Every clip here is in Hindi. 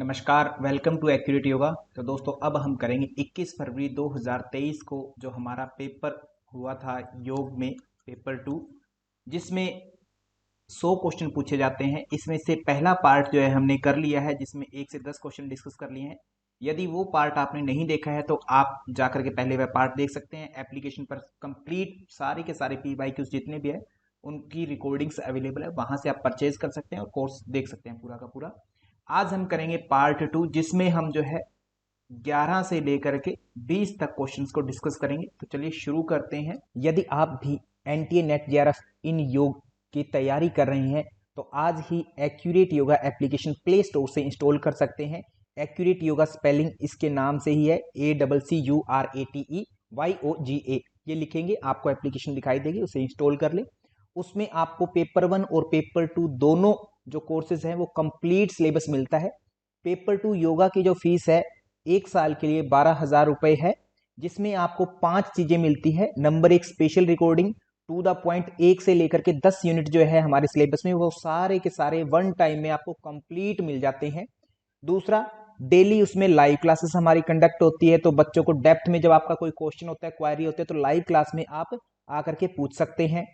नमस्कार, वेलकम टू एक्यूरेट योगा। तो दोस्तों अब हम करेंगे 21 फरवरी 2023 को जो हमारा पेपर हुआ था योग में पेपर 2, जिसमें 100 क्वेश्चन पूछे जाते हैं। इसमें से पहला पार्ट जो है हमने कर लिया है, जिसमें 1 से 10 क्वेश्चन डिस्कस कर लिए हैं। यदि वो पार्ट आपने नहीं देखा है तो आप जाकर के पहले वह पार्ट देख सकते हैं। एप्लीकेशन पर कंप्लीट सारे के सारे PYQs जितने भी है उनकी रिकॉर्डिंग्स अवेलेबल है, वहां से आप परचेज कर सकते हैं और कोर्स देख सकते हैं पूरा का पूरा। आज हम करेंगे पार्ट 2, जिसमें हम जो है 11 से लेकर के 20 तक क्वेश्चंस को डिस्कस करेंगे। तो चलिए शुरू करते हैं। यदि आप भी NTA NET JRF इन योग की तैयारी कर रहे हैं तो आज ही accurate yoga application play store से इंस्टॉल कर सकते हैं। एक्यूरेट योगा स्पेलिंग इसके नाम से ही है, ACCURATEYOGA। ये लिखेंगे आपको एप्लीकेशन दिखाई देगी, उसे इंस्टॉल कर ले। उसमें आपको पेपर 1 और पेपर 2 दोनों जो कोर्सेज हैं वो कंप्लीट सिलेबस मिलता है। पेपर 2 योगा की जो फीस है 1 साल के लिए 12,000 रुपए है, जिसमें आपको 5 चीजें मिलती है। Number 1 special recording to the point, 1 से लेकर के 10 यूनिट जो है हमारे सिलेबस में वो सारे के सारे वन टाइम में आपको कंप्लीट मिल जाते हैं। दूसरा, डेली उसमें लाइव क्लासेस हमारी कंडक्ट होती है, तो बच्चों को डेप्थ में जब आपका कोई क्वेश्चन होता है, क्वायरी होती है, तो लाइव क्लास में आप आकर के पूछ सकते हैं।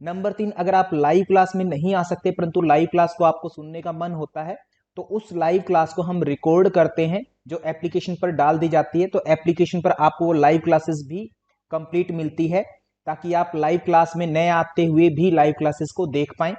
नंबर 3, अगर आप लाइव क्लास में नहीं आ सकते परंतु लाइव क्लास को आपको सुनने का मन होता है तो उस लाइव क्लास को हम रिकॉर्ड करते हैं, जो एप्लीकेशन पर डाल दी जाती है। तो एप्लीकेशन पर आपको वो लाइव क्लासेस भी कंप्लीट मिलती है, ताकि आप लाइव क्लास में नए आते हुए भी लाइव क्लासेस को देख पाएं।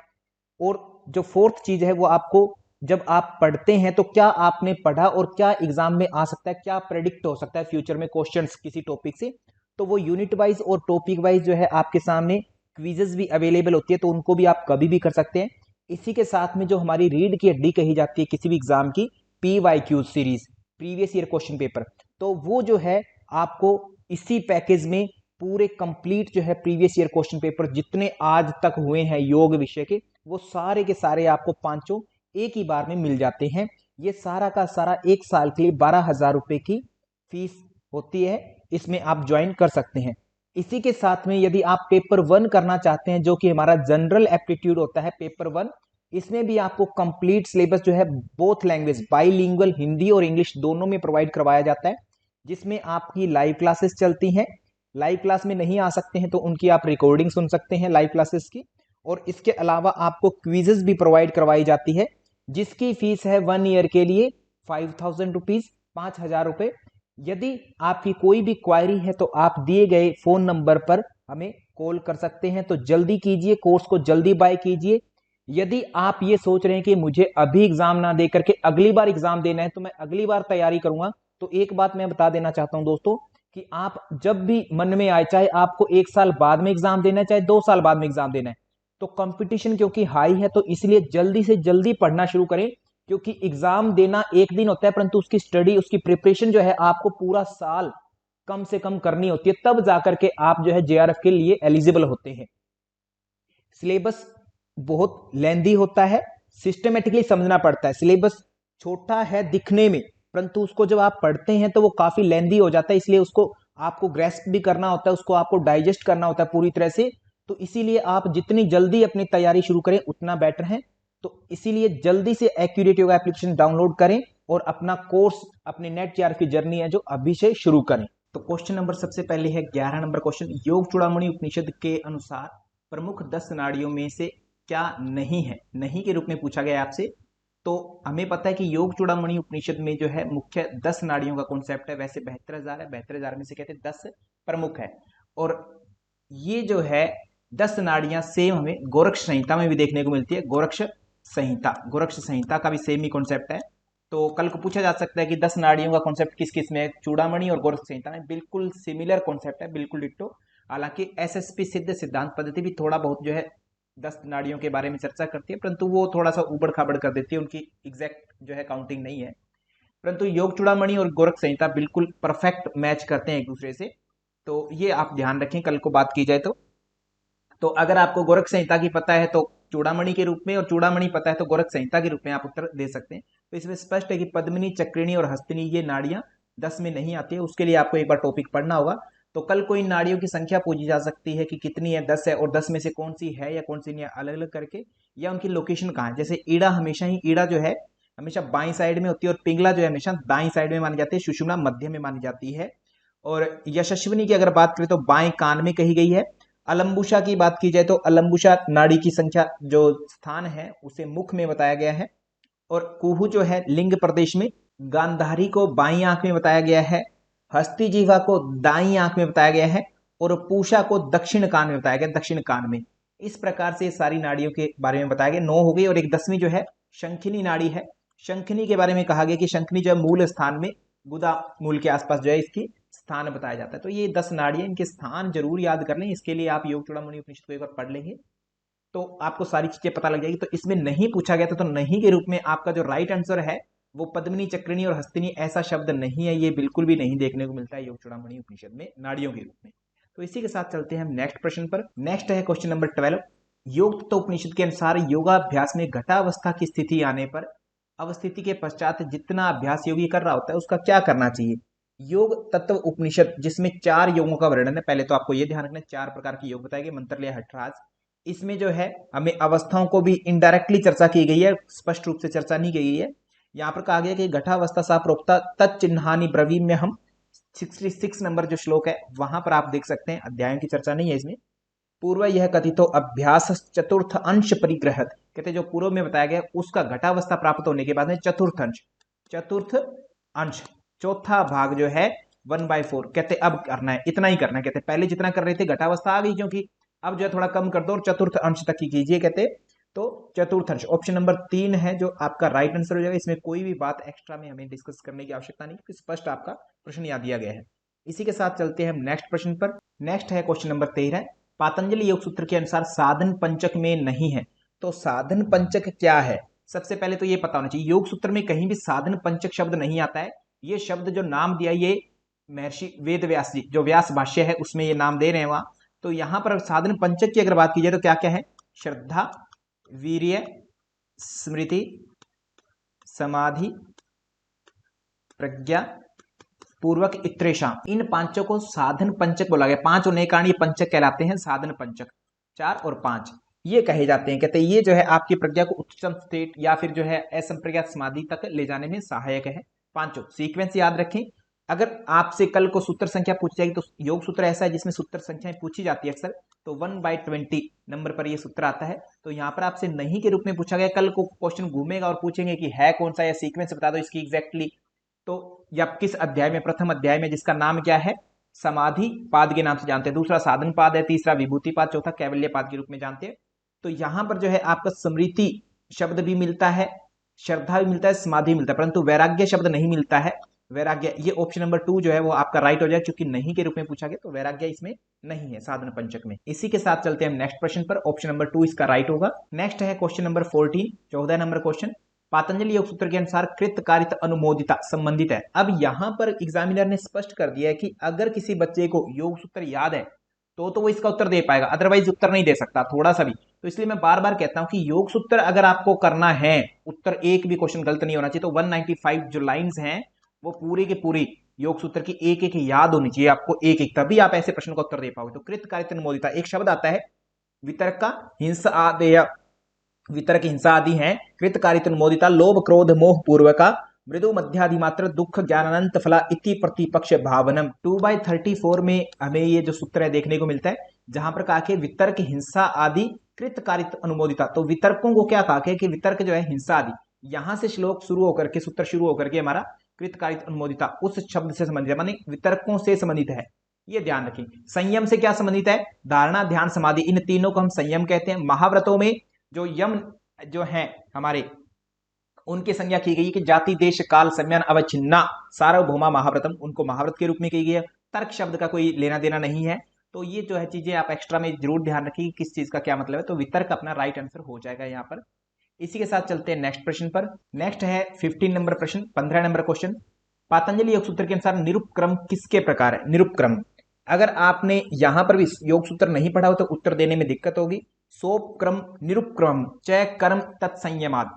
और जो फोर्थ चीज है वो आपको, जब आप पढ़ते हैं तो क्या आपने पढ़ा और क्या एग्जाम में आ सकता है, क्या प्रेडिक्ट हो सकता है फ्यूचर में क्वेश्चंस किसी टॉपिक से, तो वो यूनिट वाइज और टॉपिक वाइज जो है आपके सामने क्विजेस भी अवेलेबल होती है, तो उनको भी आप कभी भी कर सकते हैं। इसी के साथ में जो हमारी रीढ़ की हड्डी कही जाती है किसी भी एग्जाम की, PYQ series, previous year question paper, तो वो जो है आपको इसी पैकेज में पूरे कंप्लीट जो है प्रीवियस ईयर क्वेश्चन पेपर जितने आज तक हुए हैं योग विषय के, वो सारे के सारे आपको पांचों एक ही बार में मिल जाते हैं। ये सारा का सारा 1 साल के लिए 12,000 रुपए की फीस होती है, इसमें आप ज्वाइन कर सकते हैं। इसी के साथ में यदि आप पेपर 1 करना चाहते हैं, जो कि हमारा जनरल एप्टीट्यूड होता है पेपर 1, इसमें भी आपको कंप्लीट सिलेबस जो है बोथ लैंग्वेज, बाईलिंगुअल हिंदी और इंग्लिश दोनों में प्रोवाइड करवाया जाता है, जिसमें आपकी लाइव क्लासेस चलती हैं। लाइव क्लास में नहीं आ सकते हैं तो उनकी आप रिकॉर्डिंग सुन सकते हैं लाइव क्लासेस की। और इसके अलावा आपको क्विजेस भी प्रोवाइड करवाई जाती है, जिसकी फीस है 1 ईयर के लिए 5,000 रुपीज, 5,000 रुपए। यदि आपकी कोई भी क्वायरी है तो आप दिए गए फोन नंबर पर हमें कॉल कर सकते हैं। तो जल्दी कीजिए, कोर्स को जल्दी बाय कीजिए। यदि आप ये सोच रहे हैं कि मुझे अभी एग्जाम ना दे करके अगली बार एग्जाम देना है तो मैं अगली बार तैयारी करूंगा, तो एक बात मैं बता देना चाहता हूं दोस्तों, कि आप जब भी मन में आए, चाहे आपको 1 साल बाद में एग्जाम देना है चाहे 2 साल बाद में एग्जाम देना है, तो कंपटीशन क्योंकि हाई है तो इसलिए जल्दी से जल्दी पढ़ना शुरू करें। क्योंकि एग्जाम देना एक दिन होता है परंतु उसकी स्टडी, उसकी प्रिपरेशन जो है आपको पूरा साल कम से कम करनी होती है, तब जाकर के आप जो है JRF के लिए एलिजिबल होते हैं। सिलेबस बहुत लेंदी होता है, सिस्टमेटिकली समझना पड़ता है। सिलेबस छोटा है दिखने में, परंतु उसको जब आप पढ़ते हैं तो वो काफी लेंदी हो जाता है, इसलिए उसको आपको ग्रेस्प भी करना होता है, उसको आपको डाइजेस्ट करना होता है पूरी तरह से। तो इसीलिए आप जितनी जल्दी अपनी तैयारी शुरू करें उतना बेटर है। तो इसीलिए जल्दी से एक्यूरेट योगा एप्लीकेशन डाउनलोड करें और अपना कोर्स, अपने नेट JRF की जर्नी है जो अभी से शुरू करें। तो क्वेश्चन नंबर सबसे पहले है 11 नंबर क्वेश्चन, योग चूड़ामणि उपनिषद के अनुसार प्रमुख 10 नाड़ियों में से क्या नहीं है, नहीं के रूप में पूछा गया आपसे। तो हमें पता है कि योग चूड़ामणि उपनिषद में जो है मुख्य 10 नाड़ियों का कॉन्सेप्ट है। वैसे 72,000 है, 72,000 में से कहते हैं 10 प्रमुख है। और ये जो है 10 नाड़ियां सेम हमें गोरक्ष संहिता में भी देखने को मिलती है। गोरक्ष संहिता का भी सेम ही कॉन्सेप्ट है। तो कल को पूछा जा सकता है कि 10 नाड़ियों का कॉन्सेप्ट किस किस में है, चूड़ामणि और गोरक्ष संहिता में बिल्कुल सिमिलर कॉन्सेप्ट है, बिल्कुल डिट्टो। हालांकि SSP सिद्ध सिद्धांत पद्धति भी थोड़ा बहुत जो है 10 नाड़ियों के बारे में चर्चा करती है, परंतु वो थोड़ा सा उबड़ खाबड़ कर देती है, उनकी एग्जैक्ट जो है काउंटिंग नहीं है। परंतु योग चूड़ामणि और गोरक्ष संहिता बिल्कुल परफेक्ट मैच करते हैं एक दूसरे से, तो ये आप ध्यान रखें कल को बात की जाए तो अगर आपको गोरक्ष संहिता की पता है तो चूड़ामणि के रूप में, और चूड़ामणि पता है तो गोरक्ष संहिता के रूप में आप उत्तर दे सकते हैं। तो इसमें स्पष्ट है कि पद्मिनी, चक्रिणी और हस्तिनी ये नाड़ियां 10 में नहीं आती है। उसके लिए आपको एक बार टॉपिक पढ़ना होगा। तो कल को इन नाड़ियों की संख्या पूछी जा सकती है कि कितनी है, 10 है, और 10 में से कौन सी है या कौन सी नहीं है, अलग अलग करके, या उनकी लोकेशन कहाँ है। जैसे ईड़ा, हमेशा ही ईड़ा जो है हमेशा बाईं साइड में होती है और पिंगला जो है हमेशा दाईं साइड में मानी जाती है, सुषुम्ना मध्य में मानी जाती है। और यशस्विनी की अगर बात करें तो बाएं कान में कही गई है। अलम्बुशा की बात की जाए तो अलम्बुशा नाड़ी की संख्या जो स्थान है उसे मुख में बताया गया है। और कुहू जो है लिंग प्रदेश में, गांधारी को बाईं आंख में बताया गया है, हस्तिजीवा को दाईं आंख में बताया गया है और पूषा को दक्षिण कान में बताया गया, दक्षिण कान में। इस प्रकार से सारी नाड़ियों के बारे में बताया गया। 9 हो गई और एक 10वीं जो है शंखिनी नाड़ी है। शंखिनी के बारे में कहा गया कि शंखिनी जो है मूल स्थान में, गुदा मूल के आसपास जो है इसकी स्थान बताया जाता है। तो ये 10 नाड़ियां, इनके स्थान जरूर याद कर लें। इसके लिए आप योग चूड़ामणि उपनिषद को एक बार पढ़ लेंगे तो आपको सारी चीजें पता लग जाएगी। तो इसमें नहीं पूछा गया था, तो नहीं के रूप में आपका जो राइट आंसर है वो पद्मिनी, चक्रिणी और हस्तिनी ऐसा शब्द नहीं है। ये बिल्कुल भी नहीं देखने को मिलता है योग चूड़ामणि उपनिषद में नाड़ियों के रूप में। तो इसी के साथ चलते हैं हम नेक्स्ट प्रश्न पर। नेक्स्ट है क्वेश्चन नंबर 12। योग तत्व उपनिषद के अनुसार योगाभ्यास में घटावस्था की स्थिति आने पर अवस्थिति के पश्चात जितना अभ्यास योगी कर रहा होता है उसका क्या करना चाहिए। योग तत्व उपनिषद जिसमें 4 योगों का वर्णन है। पहले तो आपको यह ध्यान रखना है 4 प्रकार के योग बताए गए, मंत्रलय, हठराज। इसमें जो है हमें अवस्थाओं को भी इनडायरेक्टली चर्चा की गई है, स्पष्ट रूप से चर्चा नहीं की गई है। यहाँ पर कहा गया कि घटावस्था सा प्रोक्ता तच्चिन्हानि ब्रवीम में हम 66 नंबर जो श्लोक है वहां पर आप देख सकते हैं। अध्यायों की चर्चा नहीं है इसमें। पूर्व यह कथितो अभ्यास चतुर्थ अंश परिग्रहत, कहते जो पूर्व में बताया गया उसका घटावस्था प्राप्त होने के बाद में चतुर्थ अंश चौथा भाग जो है 1/4 कहते अब करना है, इतना ही करना है। कहते पहले जितना कर रहे थे घटावस्था आ गई क्योंकि अब जो है थोड़ा कम कर दो और चतुर्थ अंश तक ही कीजिए। कहते तो चतुर्थ अंश ऑप्शन नंबर 3 है जो आपका राइट आंसर हो जाएगा। इसमें कोई भी बात एक्स्ट्रा में हमें डिस्कस करने की आवश्यकता नहीं, क्योंकि स्पष्ट आपका प्रश्न याद दिया गया है। इसी के साथ चलते हैं हम नेक्स्ट प्रश्न पर। नेक्स्ट है क्वेश्चन नंबर 13। पातंजलि योग सूत्र के अनुसार साधन पंचक में नहीं है। तो साधन पंचक क्या है, सबसे पहले तो ये पता होना चाहिए। योग सूत्र में कहीं भी साधन पंचक शब्द नहीं आता है। ये शब्द जो नाम दिया ये महर्षि वेद व्यास जी जो व्यास भाष्य है उसमें ये नाम दे रहे हैं वहां। तो यहां पर साधन पंचक की अगर बात की जाए तो क्या क्या है, श्रद्धा, वीर्य, स्मृति, समाधि, प्रज्ञा, पूर्वक, इत्रेशा। इन पांचों को साधन पंचक बोला गया। 5 होने के कारण ये पंचक कहलाते हैं साधन पंचक। 4 और 5 ये कहे जाते हैं। कहते हैं ये जो है आपकी प्रज्ञा को उच्चतम स्टेट या फिर जो है असंप्रज्ञात समाधि तक ले जाने में सहायक है। पांचों सीक्वेंस याद रखें। अगर आपसे कल को सूत्र संख्या पूछी जाएगी तो योग सूत्र ऐसा है जिसमें सूत्र संख्याएं पूछी जाती है अक्सर, तो 1/20 नंबर पर ये सूत्र आता है। तो यहाँ पर आपसे नहीं के रूप में पूछा गया, कल को क्वेश्चन घूमेगा और पूछेंगे कि है कौन सा या सीक्वेंस बता दो इसकी एग्जैक्टली। तो या किस अध्याय में, प्रथम अध्याय में जिसका नाम क्या है, समाधि पाद के नाम से जानते हैं, दूसरा साधन पाद है, तीसरा विभूति पाद, चौथा कैवल्य पाद के रूप में जानते हैं। तो यहां पर जो है आपका स्मृति शब्द भी मिलता है, श्रद्धा भी मिलता है, समाधि मिलता है, परंतु वैराग्य शब्द नहीं मिलता है। वैराग्य ये ऑप्शन नंबर 2 जो है वो आपका राइट हो जाए, क्योंकि नहीं के रूप में पूछा गया तो वैराग्य इसमें नहीं है साधन पंचक में। इसी के साथ चलते हैं हम नेक्स्ट प्रश्न पर। ऑप्शन नंबर 2 इसका राइट होगा। नेक्स्ट है question number 14, 14 number question. Patanjali योग सूत्र के अनुसार कृतकारित अनुमोदिता संबंधित है। अब यहां पर एग्जामिनर ने स्पष्ट कर दिया है कि अगर किसी बच्चे को योग सूत्र याद है तो वो इसका उत्तर दे पाएगा, अदरवाइज उत्तर नहीं दे सकता थोड़ा सा भी। तो इसलिए मैं बार बार कहता हूं कि योग सूत्र अगर आपको करना है, उत्तर एक भी क्वेश्चन गलत नहीं होना चाहिए। तो 195 जो लाइंस हैं वो पूरी के पूरी योग सूत्र की एक एक याद होनी चाहिए आपको, एक एक, तभी आप ऐसे प्रश्न का उत्तर दे पाओगे। तो कृतकारित अनुमोदिता एक शब्द आता है वितर्क का, हिंसा आदेय, वितर्क हिंसा आदि हैं। कृतकारित अनुमोदिता लोभ क्रोध मोह पूर्वका, मृदु मध्यादि मात्र दुख ज्ञानानंत फला इति प्रतिपक्ष भावनम। 2/34 में हमें ये जो सूत्र है देखने को मिलता है, जहां पर कहा कि वितर्क हिंसा आदि कृतकारित अनुमोदिता। तो वितर्कों को क्या कहा कि वितर्क जो है हिंसा आदि, यहां से श्लोक शुरू होकर के, सूत्र शुरू होकर के हमारा कृतकारित अनुमोदिता उस शब्द से संबंधित है, माने वितर्कों से संबंधित है। ये ध्यान रखें। संयम से क्या संबंधित है, धारणा ध्यान समाधि, इन तीनों को हम संयम कहते हैं। महाव्रतों में जो यम जो है हमारे, उनकी संज्ञा की गई कि जाति देश काल सम्यन अवच्छिन्ना सार्वभौमा महाव्रतम, उनको महाव्रत के रूप में की गई है। तर्क शब्द का कोई लेना देना नहीं है। तो ये जो है चीजें आप एक्स्ट्रा में जरूर ध्यान रखिए किस चीज का क्या मतलब है। तो वितर्क अपना राइट आंसर हो जाएगा यहाँ पर। इसी के साथ चलते हैं नेक्स्ट प्रश्न पर। नेक्स्ट है 15 नंबर प्रश्न, 15 नंबर क्वेश्चन। पातंजलि योग सूत्र के अनुसार निरुपक्रम किसके प्रकार है। निरुपक्रम, अगर आपने यहां पर भी योग सूत्र नहीं पढ़ा हो तो उत्तर देने में दिक्कत होगी। सोपक्रम निरुपक्रम च कर्म तत्संयमाद,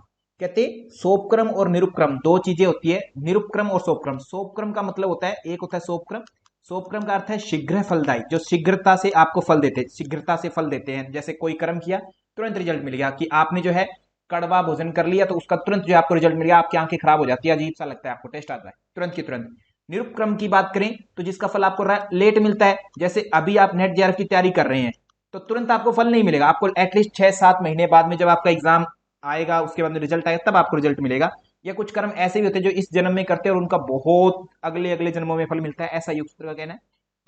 कहते सोपक्रम और निरुपक्रम दो चीजें होती है, निरुपक्रम और सोपक्रम। सोपक्रम का मतलब होता है, एक होता है सोपक्रम, सोपक्रम का अर्थ है शीघ्र फलदायी, जो शीघ्रता से आपको फल देते हैं, शीघ्रता से फल देते हैं। जैसे कोई कर्म किया तुरंत रिजल्ट मिल गया, कि आपने जो है कड़वा भोजन कर लिया तो उसका तुरंत जो आपको रिजल्ट मिल गया, आपकी आंखें खराब हो जाती है, अजीब सा लगता है, आपको टेस्ट आता है तुरंत की तुरंत। निरुपक्रम की बात करें तो जिसका फल आपको लेट मिलता है, जैसे अभी आप नेट जेआरएफ की तैयारी कर रहे हैं तो तुरंत आपको फल नहीं मिलेगा, आपको एटलीस्ट 6-7 महीने बाद में जब आपका एग्जाम आएगा, उसके बाद में रिजल्ट आएगा, तब आपको रिजल्ट मिलेगा। या कुछ कर्म ऐसे भी होते हैं जो इस जन्म में करते हैं और उनका बहुत अगले अगले जन्मों में फल मिलता है, ऐसा योग सूत्र का कहना है।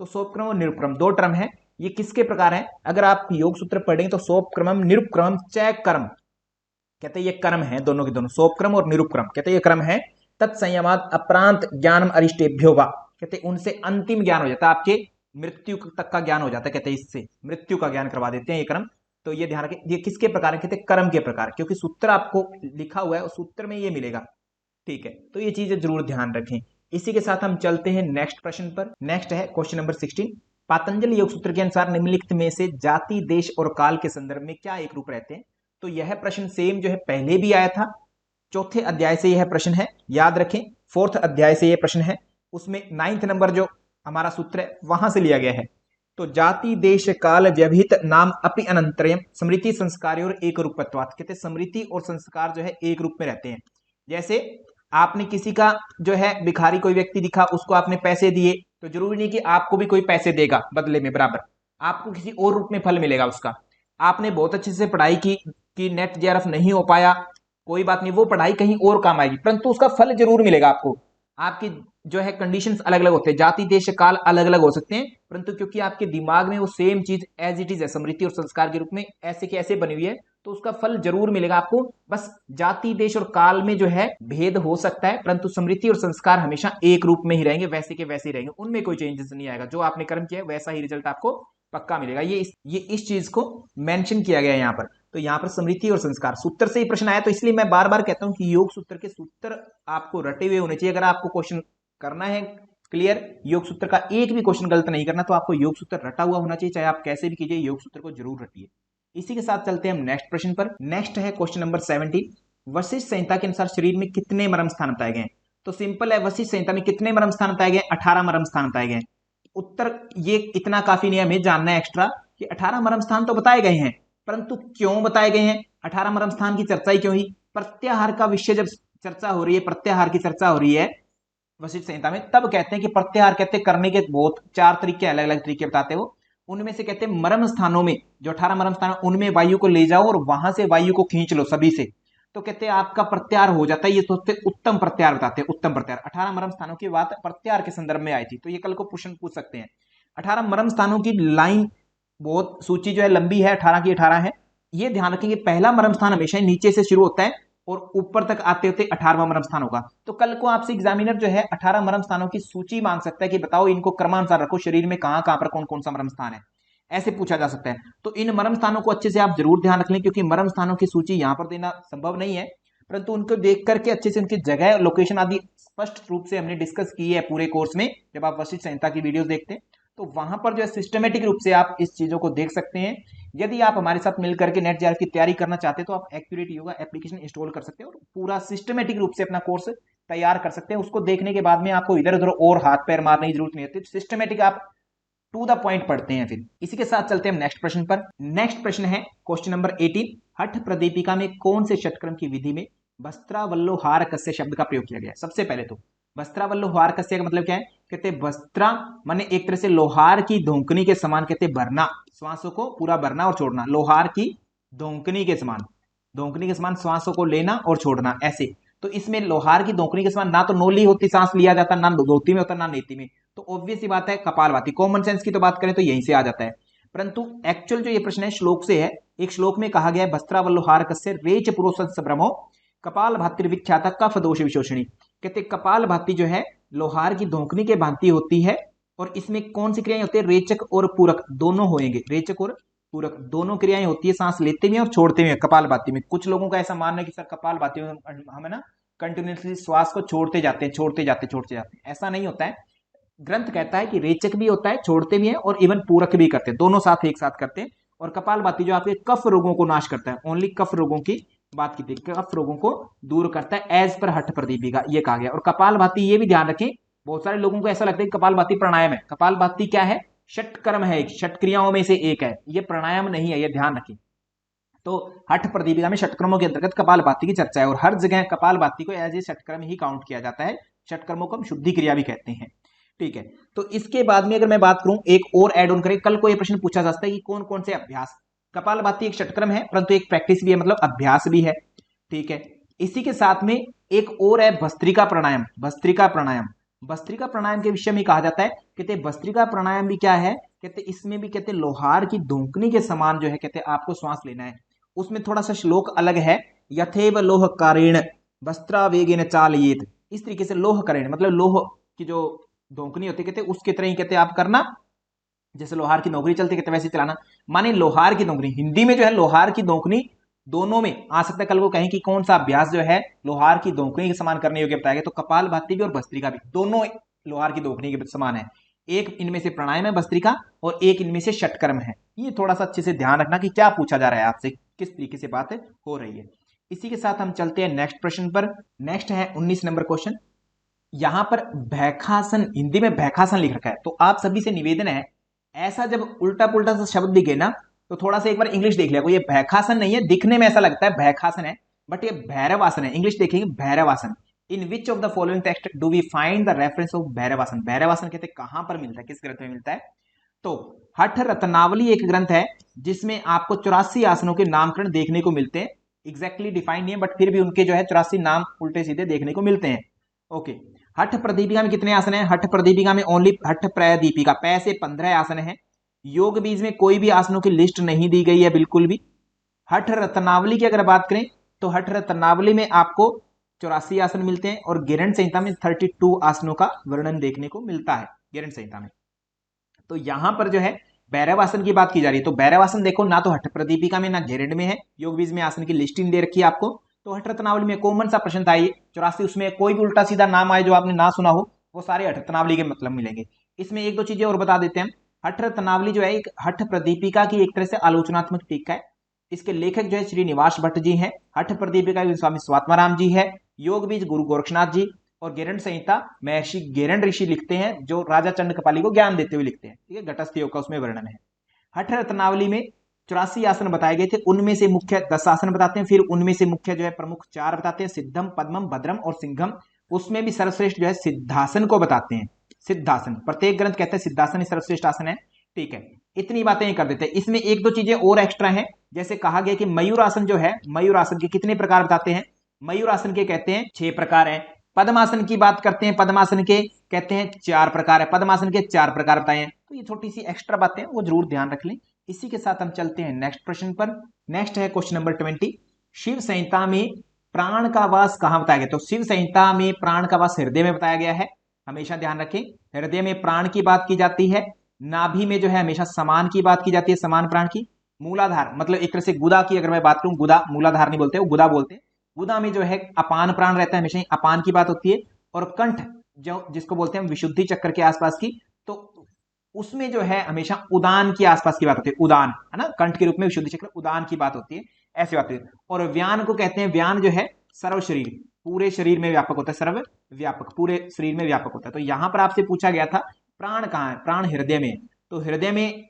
तो सोपक्रम और निरुपक्रम 2 टर्म है, ये किसके प्रकार है? अगर आप योग सूत्र पढ़ेंगे तो सोपक्रम निरुपक्रम चय कर्म, कहते हैं ये कर्म है दोनों के दोनों, सोपक्रम और निरुपक्रम, कहते हैं ये कर्म है। तत्संयमात अपरांत ज्ञानम अरिष्टेभ्यो वा, कहते हैं उनसे अंतिम ज्ञान हो जाता है, आपके मृत्यु तक का ज्ञान हो जाता है, कहते हैं इससे मृत्यु का ज्ञान करवा देते हैं ये कर्म। तो ये ध्यान रखें, ये किसके प्रकार है? कहते हैं कर्म के प्रकार, क्योंकि सूत्र आपको लिखा हुआ है उस सूत्र में ये मिलेगा, ठीक है। तो ये चीजें जरूर ध्यान रखें। इसी के साथ हम चलते हैं नेक्स्ट प्रश्न पर। नेक्स्ट है क्वेश्चन नंबर 16। पातंजलि योग सूत्र के अनुसार निम्नलिखित में से जाति, देश और काल के संदर्भ में क्या एक रूप रहते हैं? तो यह प्रश्न सेम जो है पहले भी आया था, चौथे अध्याय से यह प्रश्न है, याद रखें 4th अध्याय से यह प्रश्न है, उसमें 9th नंबर जो हमारा सूत्र है वहां से लिया गया है। तो जाति, देश, काल, व्यवहित नाम अपि अनंतरयम स्मृति संस्कार और एक रूपत्वात्, कहते स्मृति और संस्कार जो है एक रूप में रहते हैं। जैसे आपने किसी का जो है भिखारी कोई व्यक्ति दिखा, उसको आपने पैसे दिए, तो जरूरी नहीं कि आपको भी कोई पैसे देगा बदले में बराबर, आपको किसी और रूप में फल मिलेगा उसका। आपने बहुत अच्छे से पढ़ाई की कि नेट जेआरएफ नहीं हो पाया, कोई बात नहीं, वो पढ़ाई कहीं और काम आएगी, परंतु उसका फल जरूर मिलेगा आपको। आपकी जो है कंडीशंस अलग अलग होते हैं, जाति, देश, काल अलग अलग हो सकते हैं, परंतु क्योंकि आपके दिमाग में वो सेम चीज एज इट इज है, स्मृति और संस्कार के रूप में ऐसे के ऐसे बनी हुई है, तो उसका फल जरूर मिलेगा आपको। बस जाति, देश और काल में जो है भेद हो सकता है, परंतु स्मृति और संस्कार हमेशा एक रूप में ही रहेंगे, वैसे के वैसे ही रहेंगे, उनमें कोई चेंजेस नहीं आएगा। जो आपने कर्म किया है वैसा ही रिजल्ट आपको पक्का मिलेगा। ये इस चीज को मेंशन किया गया है यहाँ पर। तो यहाँ पर स्मृति और संस्कार सूत्र से ही प्रश्न आया, तो इसलिए मैं बार बार कहता हूं कि योग सूत्र के सूत्र आपको रटे हुए होने चाहिए। अगर आपको क्वेश्चन करना है क्लियर, योग सूत्र का एक भी क्वेश्चन गलत नहीं करना, तो आपको योग सूत्र रटा हुआ होना चाहिए, चाहे आप कैसे भी कीजिए, योग सूत्र को जरूर रटिए। इसी के साथ चलते हैं हम नेक्स्ट प्रश्न पर। नेक्स्ट है क्वेश्चन नंबर 17। वशिष्ठ संहिता के अनुसार शरीर में कितने मर्म स्थान बताए गए हैं? तो सिंपल है, वशिष्ठ संहिता में कितने मर्म स्थान बताए गए? 18 मर्म स्थान बताए गए। उत्तर ये इतना काफी नहीं हमें जानना है एक्स्ट्रा कि 18 मर्म स्थान तो बताए गए हैं, परंतु क्यों बताए गए हैं? 18 मर्म स्थान की चर्चा ही क्यों हुई? प्रत्याहार का विषय जब चर्चा हो रही है, प्रत्याहार की चर्चा हो रही है वशिष्ठ संहिता में, तब कहते हैं कि प्रत्याहार कहते हैं करने के बहुत 4 तरीके, अलग अलग तरीके बताते हैं वो। उनमें से कहते हैं मर्म स्थानों में, जो 18 मर्म स्थान उनमें वायु को ले जाओ और वहां से वायु को खींच लो सभी से, तो कहते हैं आपका प्रत्याहार हो जाता है। ये सोचते उत्तम प्रत्याहार बताते हैं, उत्तम प्रत्याहार। 18 मर्म स्थानों की बात प्रत्याहार के संदर्भ में आई थी, तो ये कल को प्रश्न पूछ सकते हैं। 18 मर्म स्थानों की लाइन बहुत सूची जो है लंबी है, 18 की 18 है। ये ध्यान रखेंगे, पहला मर्म स्थान हमेशा नीचे से शुरू होता है और ऊपर तक आते होते 18वां मर्म स्थान होगा। तो कल को आपसे एग्जामिनर जो है 18 मर्म स्थानों की सूची मांग सकता है कि बताओ इनको क्रमानुसार रखो, शरीर में कहां कहां पर कौन कौन सा मर्म स्थान है, ऐसे पूछा जा सकता है। तो इन मर्म स्थानों को अच्छे से आप जरूर ध्यान रख लें, क्योंकि मर्म स्थानों की सूची यहां पर देना संभव नहीं है, परंतु उनको देख करके अच्छे से उनकी जगह, लोकेशन आदि स्पष्ट रूप से हमने डिस्कस की है पूरे कोर्स में। जब आप वशिष्ठ संहिता की वीडियोस देखते हैं तो वहां पर जो है सिस्टमेटिक रूप से आप इस चीजों को देख सकते हैं। यदि आप हमारे साथ मिलकर के नेट जेआरएफ की तैयारी करना चाहते हैं तो आप एक्यूरेट योगा एप्लीकेशन इंस्टॉल कर सकते हैं और पूरा सिस्टमेटिक रूप से अपना कोर्स तैयार कर सकते हैं। उसको देखने के बाद में आपको इधर उधर और हाथ पैर मारने की जरूरत नहीं होती, सिस्टमेटिक आप टू द पॉइंट पढ़ते हैं। फिर इसी के साथ चलते हैं नेक्स्ट प्रश्न पर। नेक्स्ट प्रश्न है क्वेश्चन नंबर 18। हठ प्रदीपिका में कौन से षटक्रम की विधि में वस्त्रावल्लोहारकस्य शब्द का प्रयोग किया गया है? सबसे पहले तो वस्त्रावल्लोहारकस्य का मतलब क्या है? कहते वस्त्रा माने एक तरह से लोहार की धोंकनी के समान, कहते भरना, श्वासों को पूरा भरना और छोड़ना, लोहार की धोंकनी के समान, धोंकनी के समान श्वासों को लेना और छोड़ना, ऐसे। तो इसमें लोहार की धोंकनी के समान ना तो नोली होती, सांस लिया जाता, ना धोती में होता, ना नेति में, तो ऑब्वियस ही बात है कपालभाति। कॉमन सेंस की तो बात करें तो यहीं से आ जाता है, परंतु एक्चुअल जो ये प्रश्न है श्लोक से है। एक श्लोक में कहा गया है वस्त्रावल्लोहारकस्य रेच पुरोषस्य भ्रमो कपाल भातिर्विख्याता कफ दोष विशोषणी, कहते कपाल भाती जो है लोहार की धोंकनी के भांति होती है, और इसमें कौन सी क्रियाएं होती है? रेचक और पूरक दोनों होंगे, रेचक और पूरक दोनों क्रियाएं होती है, सांस लेते हुए और छोड़ते हुए कपाल भाती में। कुछ लोगों का ऐसा मानना है कि सर कपाल भाती में हम ना कंटिन्यूसली श्वास को छोड़ते जाते हैं, छोड़ते जाते हैं, ऐसा नहीं होता है। ग्रंथ कहता है कि रेचक भी होता है, छोड़ते भी हैं, और इवन पूरक भी करते हैं, दोनों साथ एक साथ करते हैं। और कपाल भाती जो आपके कफ रोगों को नाश करता है, ओनली कफ रोगों की बात की थी, कफ रोगों को दूर करता है एज पर हठ प्रदीपिका, ये कहा गया। और कपाल भाती ये भी ध्यान रखें, बहुत सारे लोगों को ऐसा लगता है कि कपाल भाती प्राणायाम है। कपाल भाती क्या है? षट कर्म है, एक षट क्रियाओं में से एक है, ये प्राणायाम नहीं है, ये ध्यान रखें। तो हठ प्रदीपिका में षटक्रमों के अंतर्गत कपालभाति की चर्चा है और हर जगह कपालभाति को एज ए षटक्रम ही काउंट किया जाता है। षटक्रमों को हम शुद्धि क्रिया भी कहते हैं। ठीक है, तो इसके बाद में अगर मैं बात करूं एक और एड ऑन करें, कल को यह प्रश्न पूछा जा सकता है कि कौन कौन से अभ्यास, कपालभाति एक षटक्रम है परंतु एक प्रैक्टिस भी है, मतलब अभ्यास भी है। ठीक है, इसी के साथ में एक और है भस्त्रिका प्राणायाम। भस्त्रिका प्राणायाम, भस्त्रिका प्राणायाम के विषय में कहा जाता है, कहते भस्त्रिका प्राणायाम भी क्या है, कहते इसमें भी कहते लोहार की धूकनी के समान जो है कहते आपको श्वास लेना है। उसमें थोड़ा सा श्लोक अलग है, यथेव लोह कारेण वस्त्रावेगेन चालयेत, इस तरीके से लोह करेण मतलब लोह की जो धोकनी होती कहते उसके तरह ही कहते आप करना, जैसे लोहार की नौकरी चलती कहते वैसे चलाना। माने लोहार की नौकरी, हिंदी में जो है लोहार की धोकनी दोनों में आ सकता है। कल को कहें कि कौन सा अभ्यास जो है लोहार की धोकनी के समान करने योग्य बताया गया, तो कपालभाति भी और भस्त्रिका भी दोनों लोहार की धोकनी के समान है। एक इनमें से प्राणायाम है भस्त्रिका और एक इनमें से षटकर्म है। ये थोड़ा सा अच्छे से ध्यान रखना कि क्या पूछा जा रहा है आपसे, किस तरीके से बात हो रही है। इसी के साथ हम चलते हैं नेक्स्ट प्रश्न पर। नेक्स्ट है 19 नंबर क्वेश्चन। यहां पर भैखासन, हिंदी में भैखासन लिख रखा है, तो आप सभी से निवेदन है ऐसा जब उल्टा पुल्टा सा शब्द दिखे ना तो थोड़ा सा एक बार इंग्लिश देख लिया। ये भैखासन नहीं है, दिखने में ऐसा लगता है भैखासन है बट ये भैरवासन है। इंग्लिश देखेंगे भैरवासन। In which of the following text do we find the reference of Bhairavasana. भैरवासन कहते कहां पर मिलता है, किस ग्रंथ में मिलता है, तो हठ रत्नावली एक ग्रंथ है जिसमें आपको 84 आसनों के नामकरण देखने को मिलते हैं। एग्जैक्टली डिफाइंड नहीं है बट फिर भी उनके जो है 84 नाम उल्टे सीधे देखने को मिलते हैं। ओके, हठ प्रदीपिका में कितने आसन हैं, हठ प्रदीपिका में ओनली हठ प्रदीपिका पै से 15 आसन है। योग बीज में कोई भी आसनों की लिस्ट नहीं दी गई है बिल्कुल भी। हठ रत्नावली की अगर बात करें तो हठ रत्नावली में आपको 84 आसन मिलते हैं और गिरण संहिता में 32 आसनों का वर्णन देखने को मिलता है गिरण संहिता में। तो यहां पर जो है भैरवासन की बात की जा रही है, तो भैरवासन देखो ना तो हठ प्रदीपिका में ना घेरड़ में है। योग बीज में आसन की लिस्टिंग दे रखी है आपको। तो हठ रत्नावली में कॉमन सा प्रश्न था ये 84, उसमें कोई भी उल्टा सीधा नाम आए जो आपने ना सुना हो वो सारे हठ रत्नावली के मतलब मिलेंगे। इसमें एक दो चीजें और बता देते हैं। हठ रत्नावली जो है एक हठ प्रदीपिका की एक तरह से आलोचनात्मक टीका है। इसके लेखक जो है श्रीनिवास भट्ट जी हैं। हठ प्रदीपिका स्वामी स्वात्माराम जी है। योग बीज गुरु गोरक्षनाथ जी और गिरण संहिता महर्षि गिरण ऋषि लिखते हैं जो राजा चंड कपाली को ज्ञान देते हुए लिखते हैं। ठीक है, घटस्थ योग का उसमें वर्णन है। हठ रत्नावली में 84 आसन बताए गए थे, उनमें से मुख्य 10 आसन बताते हैं, फिर उनमें से मुख्य जो है प्रमुख 4 बताते हैं, सिद्धम पद्मम भद्रम और सिंघम। उसमें भी सर्वश्रेष्ठ जो है सिद्धासन को बताते हैं। सिद्धासन प्रत्येक ग्रंथ कहते हैं सिद्धासन ही सर्वश्रेष्ठ आसन है। ठीक है, इतनी बातें कर देते हैं। इसमें एक दो चीजें और एक्स्ट्रा हैं, जैसे कहा गया कि मयूरासन जो है, मयूरासन के कितने प्रकार बताते हैं, मयूरासन के कहते हैं 6 प्रकार है। पद्मासन की बात करते हैं, पद्मासन के कहते हैं 4 प्रकार है, पद्मासन के 4 प्रकार बताए हैं। तो ये छोटी सी एक्स्ट्रा बातें वो जरूर ध्यान रख लें। इसी के साथ हम चलते हैं नेक्स्ट प्रश्न पर। नेक्स्ट है क्वेश्चन नंबर 20। शिव संहिता में प्राण का वास कहां बताया गया, तो शिव संहिता में प्राण का वास हृदय में बताया गया है। हमेशा ध्यान रखें, हृदय में प्राण की बात की जाती है। नाभि में जो है हमेशा समान की बात की जाती है, समान प्राण की। मूलाधार मतलब एक तरह से गुदा की अगर मैं बात करूं, गुदा मूलाधार नहीं बोलते, वो गुदा बोलते हैं। गुदा में जो है अपान प्राण रहता है, हमेशा ही अपान की बात होती है। और कंठ जो जिसको बोलते हैं विशुद्धि चक्र के आसपास की, तो उसमें जो है हमेशा उदान के आसपास की बात होती है। उदान है ना, कंठ के रूप में विशुद्धि चक्र उदान की बात होती है, ऐसी बात होती है। और व्यान को कहते हैं, व्यान जो है सर्व शरीर, पूरे शरीर में व्यापक होता है, सर्व व्यापक पूरे शरीर में व्यापक होता है। तो यहां पर आपसे पूछा गया था प्राण कहां है, प्राण हृदय में। तो हृदय में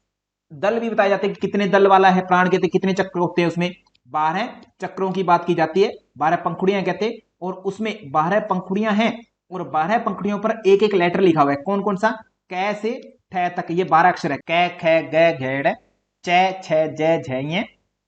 दल भी बताए जाते हैं कि कितने दल वाला है प्राण, कहते कितने चक्र होते हैं उसमें, 12 चक्रों की बात की जाती है, 12 पंखुड़ियां कहते हैं। और उसमें 12 पंखुड़ियां हैं और 12 पंखुड़ियों पर एक एक लेटर लिखा हुआ है। कौन कौन सा, कै से ठ तक ये 12 अक्षर है, कै ख ग घेड़ च छ ज झ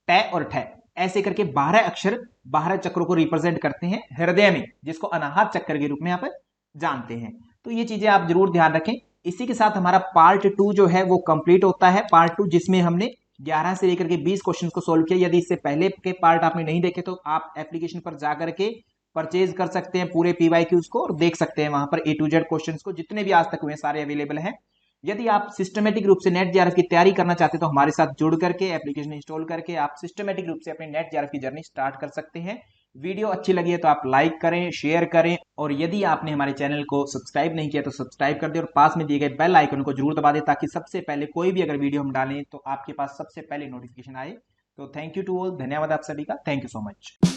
ट और ठ, ऐसे करके 12 अक्षर 12 चक्रों को रिप्रेजेंट करते हैं हृदय में, जिसको अनाहत चक्र के रूप में यहाँ पर जानते हैं। तो ये चीजें आप जरूर ध्यान रखें। इसी के साथ हमारा पार्ट 2 जो है वो कंप्लीट होता है। पार्ट 2 जिसमें हमने 11 से लेकर के 20 क्वेश्चन को सोल्व किया। यदि इससे पहले के पार्ट आपने नहीं देखे तो आप एप्लीकेशन पर जाकर के परचेज कर सकते हैं पूरे PYQs को और देख सकते हैं वहां पर A to Z क्वेश्चंस को, जितने भी आज तक हुए सारे अवेलेबल हैं। यदि आप सिस्टमेटिक रूप से नेट JRF की तैयारी करना चाहते हैं तो हमारे साथ जुड़ करके एप्लीकेशन इंस्टॉल करके आप सिस्टमेटिक रूप से अपने नेट JRF की जर्नी स्टार्ट कर सकते हैं। वीडियो अच्छी लगी है तो आप लाइक करें, शेयर करें, और यदि आपने हमारे चैनल को सब्सक्राइब नहीं किया तो सब्सक्राइब कर दें और पास में दिए गए बेल आइकन को जरूर दबा दें ताकि सबसे पहले कोई भी अगर वीडियो हम डालें तो आपके पास सबसे पहले नोटिफिकेशन आए। तो थैंक यू टू ऑल, धन्यवाद आप सभी का, थैंक यू सो मच।